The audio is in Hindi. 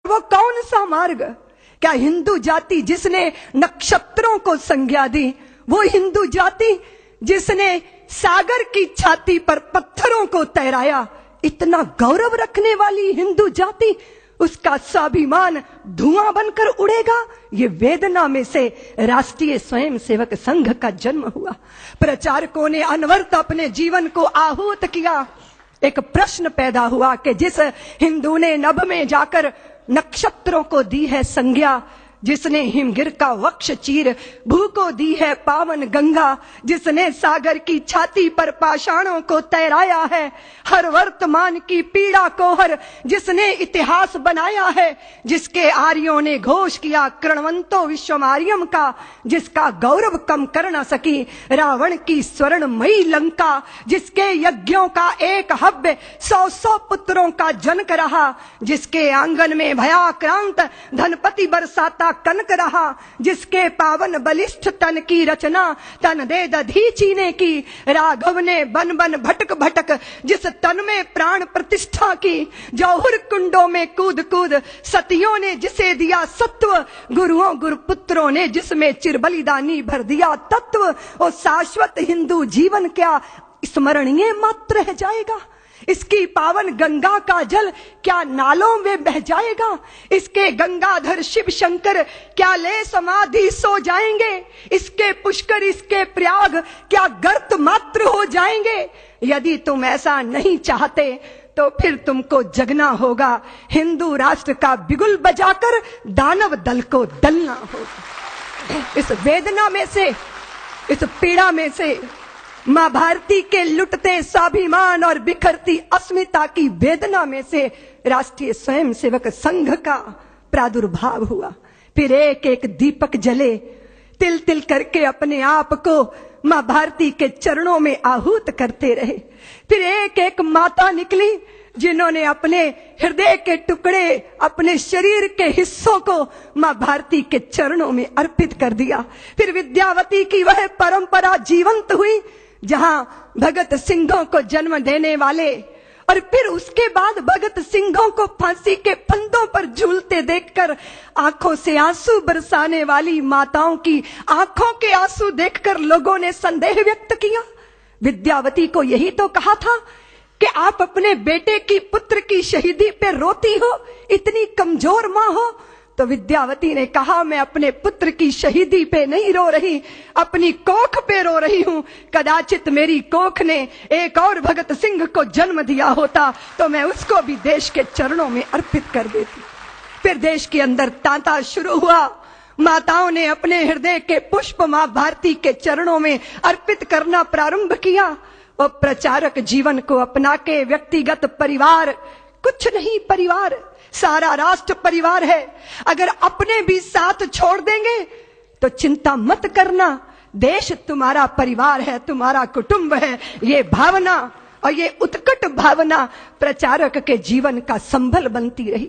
वो कौन सा मार्ग? क्या हिंदू जाति जिसने नक्षत्रों को संज्ञा दी, वो हिंदू जाति जिसने सागर की छाती पर पत्थरों को तैराया, इतना गौरव रखने वाली हिंदू जाति, उसका स्वाभिमान धुआं बनकर उड़ेगा? ये वेदना में से राष्ट्रीय स्वयंसेवक संघ का जन्म हुआ। प्रचारकों ने अनवरत अपने जीवन को आहूत किया। एक प्रश्न पैदा हुआ कि जिस हिंदू ने नभ में जाकर नक्षत्रों को दी है संज्ञा, जिसने हिमगिर का वक्ष चीर भू को दी है पावन गंगा, जिसने सागर की छाती पर पाषाणों को तैराया है, हर वर्तमान की पीड़ा को हर जिसने इतिहास बनाया है, जिसके आर्यों ने घोष किया कृणवंतो विश्वमार्यम का, जिसका गौरव कम कर न सकी रावण की स्वर्णमयी लंका, जिसके यज्ञों का एक हव्य 100 पुत्रों का जनक रहा, जिसके आंगन में भयाक्रांत धनपति बरसाता कनक रहा, जिसके पावन बलिष्ठ तन की रचना तन दे दधीची ने की, राघव ने बन बन भटक भटक जिस तन में प्राण प्रतिष्ठा की, जौहर कुंडों में कूद कूद सतियों ने जिसे दिया सत्व, गुरुओं गुरुपुत्रों ने जिसमें चिरबलिदानी भर दिया तत्व, और शाश्वत हिंदू जीवन क्या स्मरणीय मात्र रह जाएगा? इसकी पावन गंगा का जल क्या नालों में बह जाएगा? इसके गंगाधर शिव शंकर क्या ले समाधि सो जाएंगे? इसके पुष्कर इसके प्रयाग क्या गर्त मात्र हो जाएंगे? यदि तुम ऐसा नहीं चाहते तो फिर तुमको जगना होगा, हिंदू राष्ट्र का बिगुल बजाकर दानव दल को दलना होगा। इस वेदना में से, इस पीड़ा में से, मां भारती के लुटते स्वाभिमान और बिखरती अस्मिता की वेदना में से राष्ट्रीय स्वयंसेवक संघ का प्रादुर्भाव हुआ। फिर एक एक दीपक जले, तिल तिल करके अपने आप को मां भारती के चरणों में आहूत करते रहे। फिर एक एक माता निकली जिन्होंने अपने हृदय के टुकड़े, अपने शरीर के हिस्सों को मां भारती के चरणों में अर्पित कर दिया। फिर विद्यावती की वह परंपरा जीवंत हुई जहां भगत सिंहों को जन्म देने वाले, और फिर उसके बाद भगत सिंहों को फांसी के फंदों पर झूलते देखकर आंखों से आंसू बरसाने वाली माताओं की आंखों के आंसू देखकर लोगों ने संदेह व्यक्त किया। विद्यावती को यही तो कहा था कि आप अपने बेटे की, पुत्र की शहीदी पे रोती हो, इतनी कमजोर मां हो। तो विद्यावती ने कहा, मैं अपने पुत्र की शहीदी पे नहीं रो रही, अपनी कोख पे रो रही हूं। कदाचित मेरी कोख ने एक और भगत सिंह को जन्म दिया होता तो मैं उसको भी देश के चरणों में अर्पित कर देती। फिर देश के अंदर तांता शुरू हुआ। माताओं ने अपने हृदय के पुष्प मां भारती के चरणों में अर्पित करना प्रारंभ किया। और प्रचारक जीवन को अपना के व्यक्तिगत परिवार कुछ नहीं, परिवार सारा राष्ट्र परिवार है। अगर अपने भी साथ छोड़ देंगे तो चिंता मत करना, देश तुम्हारा परिवार है, तुम्हारा कुटुंब है। ये भावना और ये उत्कट भावना प्रचारक के जीवन का संबल बनती रही।